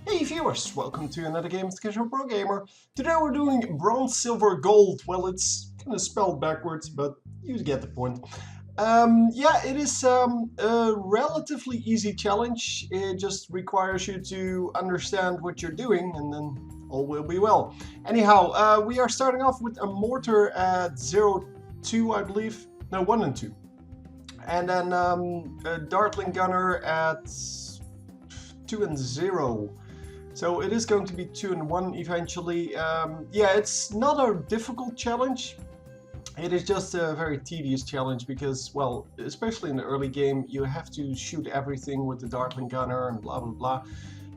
Hey viewers, welcome to another game with the Casual Pro Gamer. Today we're doing bronze, silver, gold. Well, it's kind of spelled backwards, but you get the point. Yeah, it is a relatively easy challenge. It just requires you to understand what you're doing, and then all will be well. Anyhow, we are starting off with a mortar at 0, 2, I believe. No, 1 and 2. And then a Dartling Gunner at 2 and 0. So it is going to be 2 and 1 eventually. Yeah, it's not a difficult challenge. It is just a very tedious challenge because, well, especially in the early game, you have to shoot everything with the Dartling Gunner and blah blah blah.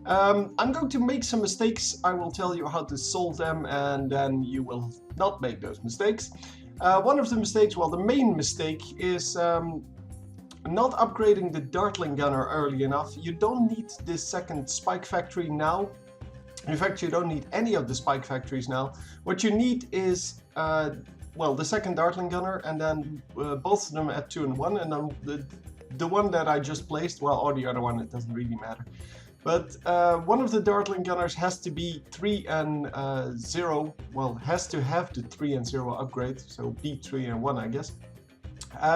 I'm going to make some mistakes. I will tell you how to solve them, and then you will not make those mistakes. One of the mistakes, well, the main mistake is not upgrading the Dartling Gunner early enough. You don't need this second spike factory now. In fact, you don't need any of the spike factories now. What you need is, well, the second Dartling Gunner, and then both of them at 2 and 1, and then the one that I just placed, well, or the other one, it doesn't really matter. But one of the Dartling Gunners has to be 3 and 0, well, has to have the 3 and 0 upgrade, so be 3 and 1, I guess.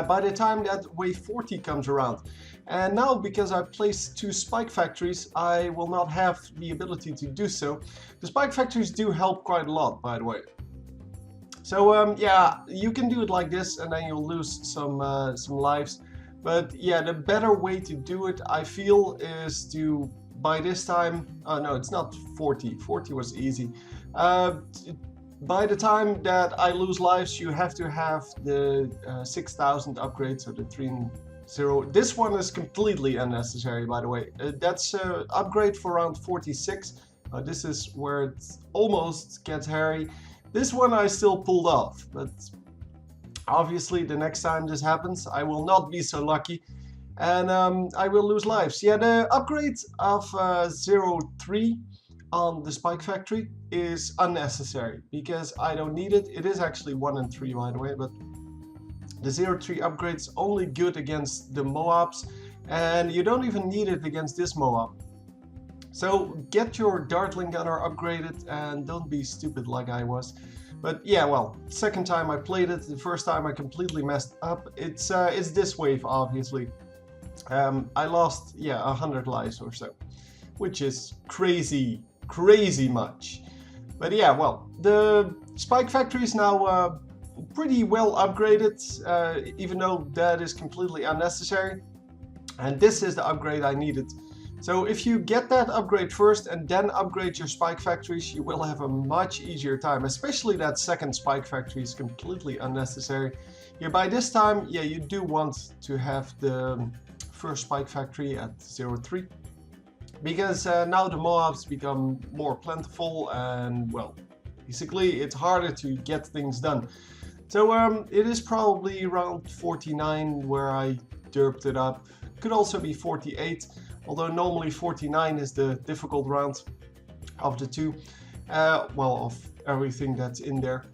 By the time that wave 40 comes around. And now, because I placed 2 spike factories, I will not have the ability to do so. The spike factories do help quite a lot, by the way. So yeah, you can do it like this, and then you'll lose some lives. But yeah, the better way to do it, I feel, is to, by this time, oh no, it's not 40. 40 was easy. By the time that I lose lives, you have to have the 6000 upgrade, so the 3 and 0. This one is completely unnecessary, by the way. That's an upgrade for around 46. This is where it almost gets hairy. This one I still pulled off, but obviously the next time this happens, I will not be so lucky, and I will lose lives. Yeah, the upgrade of 0-3 on the spike factory is unnecessary because I don't need it. It is actually 1 and 3, by the way, but the 0-3 upgrade is only good against the Moabs, and you don't even need it against this Moab. So get your Dartling Gunner upgraded and don't be stupid like I was. But yeah, well, second time I played it, the first time I completely messed up. It's this wave, obviously. I lost, yeah, 100 lives or so, which is crazy much. But yeah, well, the spike factory is now pretty well upgraded, even though that is completely unnecessary. And this is the upgrade I needed. So if you get that upgrade first and then upgrade your spike factories, you will have a much easier time. Especially that second spike factory is completely unnecessary. Here by this time, yeah, you do want to have the first spike factory at 0-3. Because now the Moabs become more plentiful, and well, basically it's harder to get things done. So it is probably around 49 where I derped it up. Could also be 48, although normally 49 is the difficult round of the two. Well, of everything that's in there.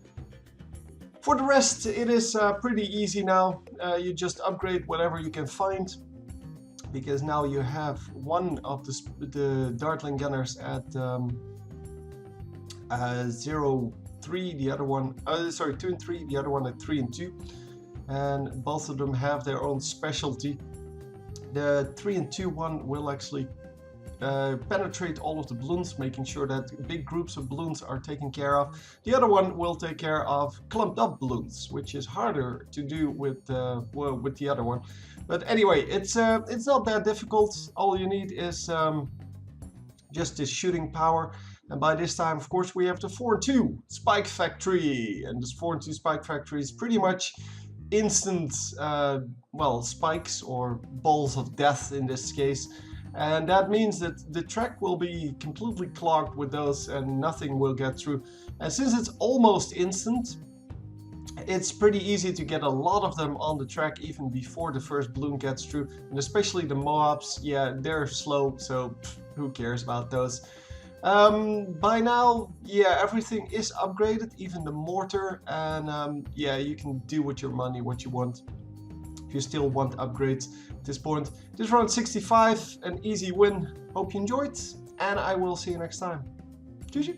For the rest, it is pretty easy now. You just upgrade whatever you can find, because now you have one of the Dartling Gunners at 0-3, the other one, sorry, 2 and 3, the other one at 3 and 2, and both of them have their own specialty. The 3 and 2 one will actually penetrate all of the balloons, making sure that big groups of balloons are taken care of. The other one will take care of clumped up balloons, which is harder to do with well, with the other one. But anyway, it's not that difficult. All you need is just this shooting power. And by this time, of course, we have the 4-2 Spike Factory. And this 4-2 Spike Factory is pretty much instant, well, spikes or balls of death in this case. And that means that the track will be completely clogged with those and nothing will get through. And since it's almost instant, it's pretty easy to get a lot of them on the track even before the first balloon gets through. And especially the Moabs, yeah, they're slow, so who cares about those. By now, yeah, everything is upgraded, even the mortar, and yeah, you can do with your money what you want. If you still want upgrades at this point. This round 65, an easy win. Hope you enjoyed, and I will see you next time. GG.